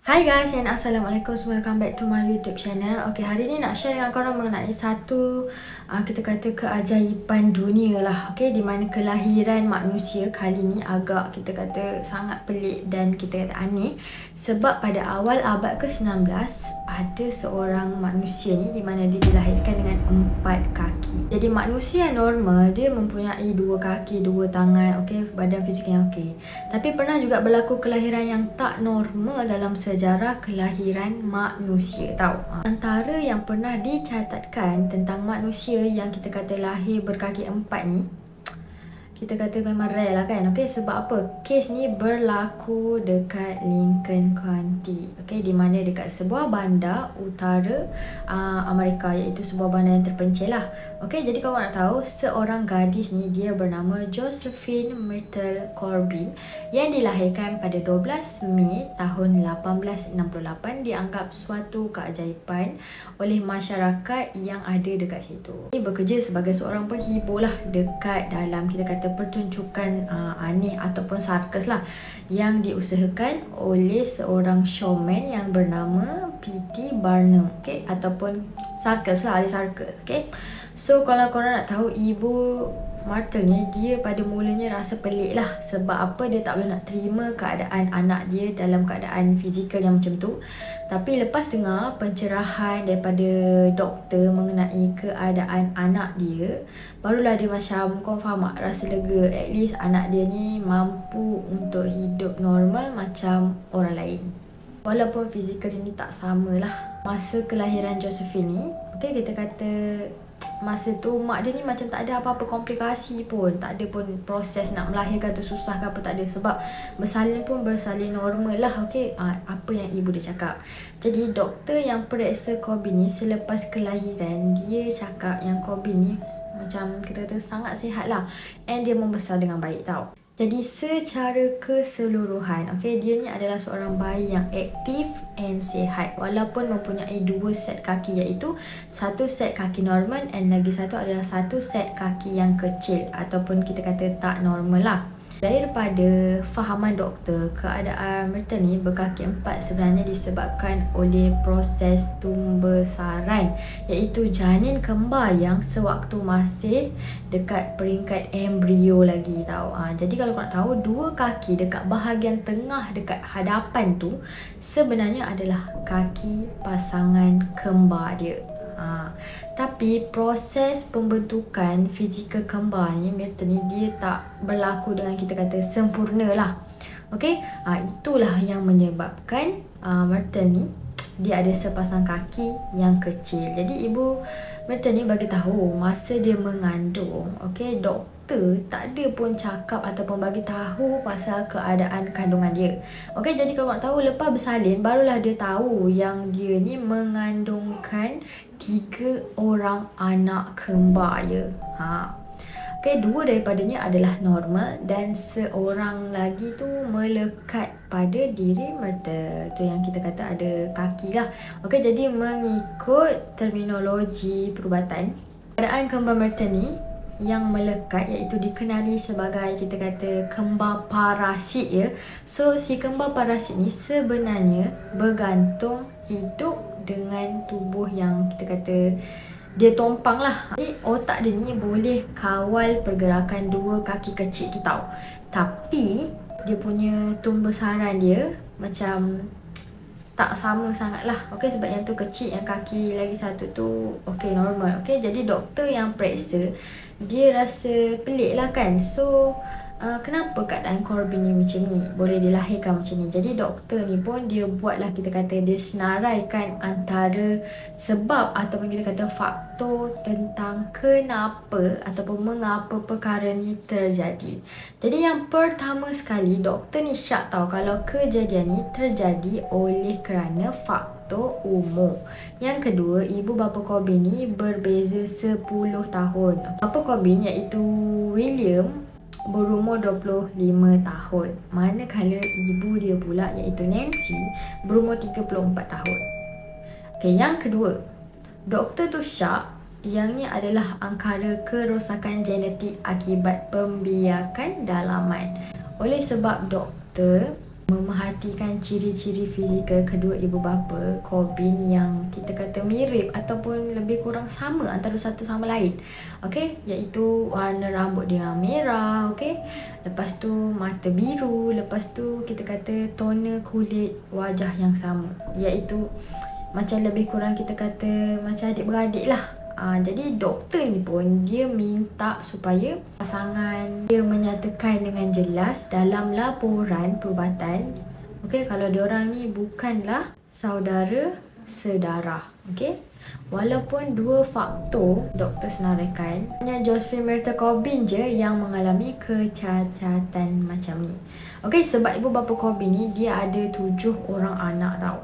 Hai guys and Assalamualaikum semua, welcome back to my YouTube channel. Okay, hari ni nak share dengan korang mengenai satu kita kata keajaiban dunia lah. Okay, di mana kelahiran manusia kali ni agak kita kata sangat pelik dan kita kata aneh. Sebab pada awal abad ke-19 ada seorang manusia ni di mana dia dilahirkan dengan 4 kaki. Jadi manusia normal dia mempunyai 2 kaki, 2 tangan, okay, badan fizik yang okay. Tapi pernah juga berlaku kelahiran yang tak normal dalam sejarah kelahiran manusia, tahu. Antara yang pernah dicatatkan tentang manusia yang kita kata lahir berkaki 4 ni, kita kata memang rare lah kan. Okay, sebab apa? Kes ni berlaku dekat Lincoln County, okay, di mana dekat sebuah bandar utara Amerika, iaitu sebuah bandar yang terpencil lah. Okay, jadi kalau nak tahu, seorang gadis ni dia bernama Josephine Myrtle Corbin yang dilahirkan pada 12 Mei tahun 1868. Dianggap suatu keajaiban oleh masyarakat yang ada dekat situ. Dia bekerja sebagai seorang penghibur lah dekat dalam kita kata pertunjukan aneh ataupun sirkus lah yang diusahakan oleh seorang showman yang bernama P.T. Barnum, okay, ataupun sirkus lah, ada sirkus, okay. So kalau korang nak tahu, ibu Myrtle ni dia pada mulanya rasa pelik lah. Sebab apa? Dia tak boleh nak terima keadaan anak dia dalam keadaan fizikal yang macam tu. Tapi lepas dengar pencerahan daripada doktor mengenai keadaan anak dia, barulah dia macam confirm rasa lega. At least anak dia ni mampu untuk hidup normal macam orang lain. Walaupun fizikal dia ni tak sama lah. Masa kelahiran Josephine ni, okay, kita kata masa tu mak dia ni macam tak ada apa-apa komplikasi pun. Tak ada pun proses nak melahirkan tu susah ke apa, tak ada. Sebab bersalin pun bersalin normal lah, okay. Apa yang ibu dia cakap. Jadi doktor yang periksa Corbin ni selepas kelahiran, dia cakap yang Corbin ni macam kita kata sangat sihat lah. And dia membesar dengan baik, tau. Jadi secara keseluruhan, okay, dia ni adalah seorang bayi yang aktif and sihat. Walaupun mempunyai 2 set kaki, iaitu 1 set kaki normal and lagi satu adalah 1 set kaki yang kecil ataupun kita kata tak normal lah. Daripada fahaman doktor, keadaan Myrtle ni berkaki 4 sebenarnya disebabkan oleh proses pembesaran, iaitu janin kembar yang sewaktu masih dekat peringkat embrio lagi, tau. Jadi kalau korang tahu, 2 kaki dekat bahagian tengah dekat hadapan tu sebenarnya adalah kaki pasangan kembar dia. Tapi proses pembentukan fizikal kembar ni, Myrtle ni, dia tak berlaku dengan kita kata sempurna lah. Okay, itulah yang menyebabkan Myrtle ni dia ada sepasang kaki yang kecil. Jadi ibu Myrtle ni bagi tahu masa dia mengandung, okay, doktor tak ada pun cakap ataupun bagi tahu pasal keadaan kandungan dia. Okay, jadi kalau nak tahu, lepas bersalin barulah dia tahu yang dia ni mengandungkan 3 orang anak kembar dia. Okay, 2 daripadanya adalah normal dan seorang lagi tu melekat pada diri Myrtle. Tu yang kita kata ada kaki lah. Okay, jadi mengikut terminologi perubatan, keadaan kembar Myrtle ni yang melekat iaitu dikenali sebagai kita kata kembar parasit, ya. So si kembar parasit ni sebenarnya bergantung hidup dengan tubuh yang kita kata dia tumpang lah. Jadi otak dia ni boleh kawal pergerakan 2 kaki kecil tu, tau. Tapi dia punya tumbesaran dia macam tak sama sangat lah. Okay, sebab yang tu kecil, yang kaki lagi satu tu okay, normal. Okay, jadi doktor yang periksa dia rasa pelik lah kan. So kenapa keadaan Corbin ni macam ni, boleh dilahirkan macam ni. Jadi doktor ni pun dia buatlah kita kata, dia senaraikan antara sebab ataupun kita kata faktor tentang kenapa ataupun mengapa perkara ni terjadi. Jadi yang pertama sekali, doktor ni syak tahu kalau kejadian ni terjadi oleh kerana faktor umur. Yang kedua, ibu bapa Corbin ni berbeza 10 tahun. Bapa Corbin iaitu William berumur 25 tahun. Manakala ibu dia pula iaitu Nancy berumur 34 tahun. Okay, yang kedua, doktor tu syak yang ni adalah angkara kerosakan genetik akibat pembiakan dalaman. Oleh sebab doktor memerhatikan ciri-ciri fizikal kedua ibu bapa Corbin yang kita kata mirip ataupun lebih kurang sama antara satu sama lain. Okey, iaitu warna rambut dia merah, okey. Lepas tu mata biru, lepas tu kita kata tone kulit wajah yang sama, iaitu macam lebih kurang kita kata macam adik-beradik lah. Jadi doktor ni pun dia minta supaya pasangan dia menyatakan dengan jelas dalam laporan perubatan, okey, kalau diorang ni bukanlah saudara sedarah, okey. Walaupun dua faktor doktor senaraikan, hanya Josephine Myrtle Corbin je yang mengalami kecacatan macam ni. Okey, sebab ibu bapa Corbin ni dia ada 7 orang anak tau.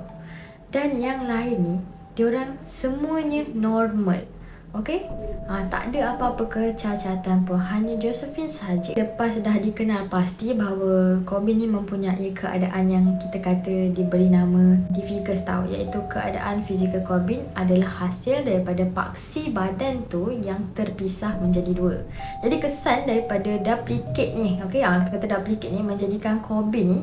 Dan yang lain ni diorang semuanya normal. Okey, tak ada apa-apa kecacatan pun, hanya Josephine saja. Lepas dah dikenal pasti bahawa Corbin ni mempunyai keadaan yang kita kata diberi nama difficult tau, iaitu keadaan fizikal Corbin adalah hasil daripada paksi badan tu yang terpisah menjadi dua. Jadi kesan daripada duplicate ni, okey, kita kata duplicate ni menjadikan Corbin ni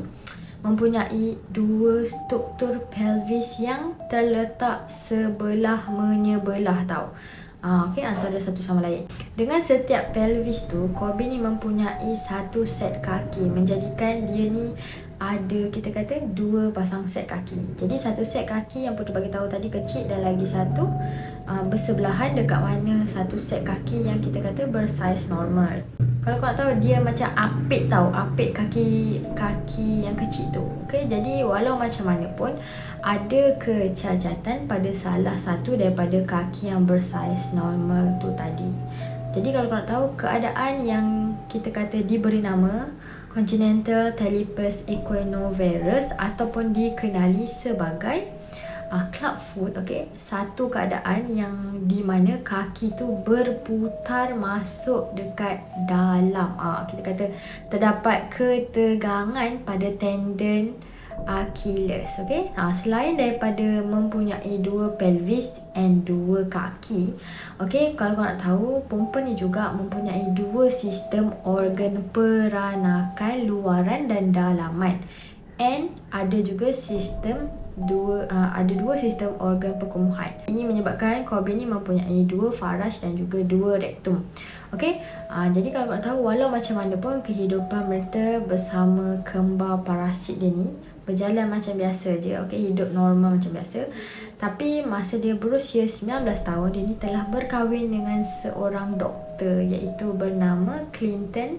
mempunyai dua struktur pelvis yang terletak sebelah menyebelah tau. Okey, antara satu sama lain. Dengan setiap pelvis tu, Corbin ni mempunyai satu set kaki, menjadikan dia ni ada kita kata dua pasang set kaki. Jadi satu set kaki yang Putu bagi tahu tadi kecil dan lagi satu bersebelahan dekat mana satu set kaki yang kita kata bersaiz normal. Kalau kau nak tahu dia macam apit tau, apit kaki yang kecil tu. Okey, jadi walau macam mana pun ada kecacatan pada salah satu daripada kaki yang bersaiz normal tu tadi. Jadi kalau kau nak tahu keadaan yang kita kata diberi nama congenital talipes equinovarus ataupun dikenali sebagai clubfoot, okey, satu keadaan yang di mana kaki tu berputar masuk dekat dalam. Kita kata terdapat ketegangan pada tendon Achilles, okey. Selain daripada mempunyai dua pelvis and dua kaki, okey, kalau kau nak tahu perempuan ni juga mempunyai dua sistem organ peranakan luaran dan dalaman. And ada juga ada dua sistem organ perkumuhan. Ini menyebabkan Corbin ni mempunyai dua faraj dan juga dua rektum. Okey, jadi kalau nak tahu walau macam mana pun kehidupan Myrtle bersama kembar parasit dia ni berjalan macam biasa je, okey, hidup normal macam biasa. Tapi masa dia berusia 19 tahun, dia ni telah berkahwin dengan seorang doktor iaitu bernama Clinton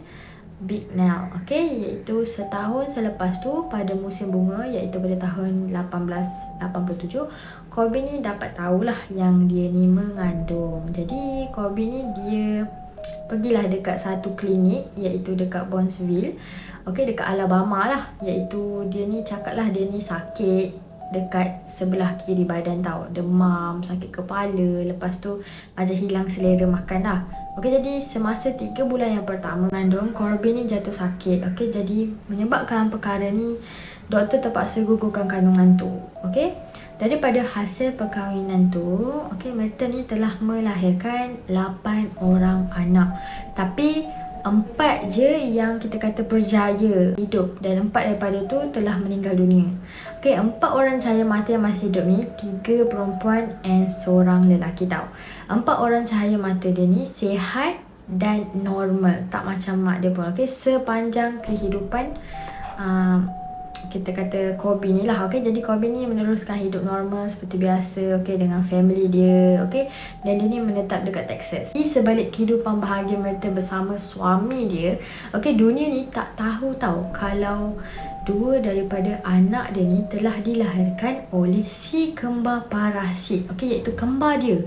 Bicknell, okey, iaitu setahun selepas tu pada musim bunga iaitu pada tahun 1887, Corbin ni dapat tahulah yang dia ni mengandung. Jadi Corbin ni dia pergilah dekat satu klinik iaitu dekat Bronzeville, okey, dekat Alabama lah, iaitu dia ni cakap lah dia ni sakit dekat sebelah kiri badan tau, demam, sakit kepala, lepas tu macam hilang selera makan lah. Okey, jadi semasa 3 bulan yang pertama mengandung, Corbin ni jatuh sakit. Okey, jadi menyebabkan perkara ni doktor terpaksa gugurkan kandungan tu. Okey, daripada hasil perkahwinan tu, okey, Myrtle ni telah melahirkan 8 orang anak. Tapi 4 je yang kita kata berjaya hidup dan 4 daripada tu telah meninggal dunia. Okey, 4 orang cahaya mata yang masih hidup ni, 3 perempuan and seorang lelaki tau. 4 orang cahaya mata dia ni sihat dan normal, tak macam mak dia pun. Okey, sepanjang kehidupan kita kata Corbin ni lah. Okey, jadi Corbin ni meneruskan hidup normal seperti biasa, okey, dengan family dia, okey, dan dia ni menetap dekat Texas. Di sebalik kehidupan bahagia Myrtle bersama suami dia, okey, dunia ni tak tahu tau kalau 2 daripada anak dia ni telah dilahirkan oleh si kembar parasit, okey, iaitu kembar dia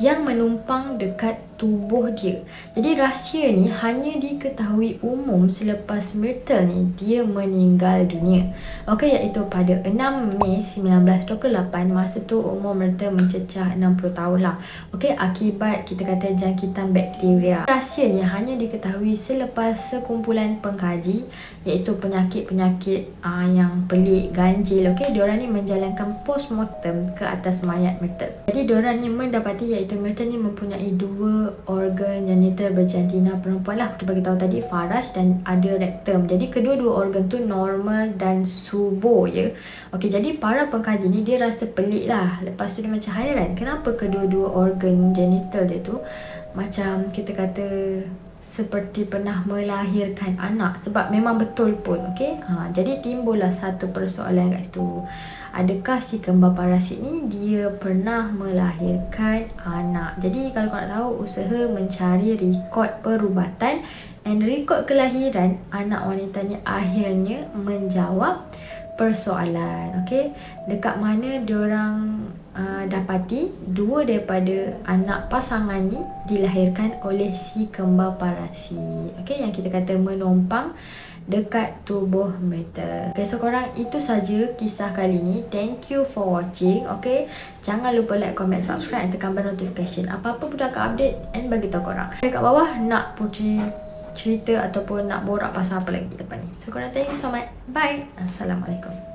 yang menumpang dekat tubuh dia. Jadi rahsia ni hanya diketahui umum selepas Myrtle ni dia meninggal dunia. Okey, iaitu pada 6 Mei 1928, masa tu umur Myrtle mencecah 60 tahun lah. Okey, akibat kita kata jangkitan bakteria. Rahsia ni hanya diketahui selepas sekumpulan pengkaji iaitu penyakit-penyakit sikit yang pelik, ganjil. Okay, diorang ni menjalankan postmortem ke atas mayat Myrtle. Jadi diorang ni mendapati iaitu Myrtle ni mempunyai 2 organ genital berjantina perempuan lah. Kita bagi tahu tadi faraj dan ada rectum. Jadi kedua-dua organ tu normal dan subur ya. Okay, jadi para pengkaji ni dia rasa pelik lah. Lepas tu dia macam hairan kenapa kedua-dua organ genital dia tu macam kita kata seperti pernah melahirkan anak, sebab memang betul pun. Okay, jadi timbullah satu persoalan kat situ. Adakah si kembar parasit ni dia pernah melahirkan anak? Jadi kalau kau nak tahu, usaha mencari rekod perubatan dan rekod kelahiran anak wanita ni akhirnya menjawab persoalan. Okay, dekat mana diorang dapati 2 daripada anak pasangan ni dilahirkan oleh si kembar parasit. Okay, yang kita kata menumpang dekat tubuh Myrtle. Okay, so korang, itu saja kisah kali ni. Thank you for watching. Okay, jangan lupa like, comment, subscribe dan tekan bell notification. Apa-apa pun akan update and bagi tahu korang. Dekat bawah nak Putri cerita ataupun nak borak pasal apa lagi lepas ni. So korang, thank you so much. Bye. Assalamualaikum.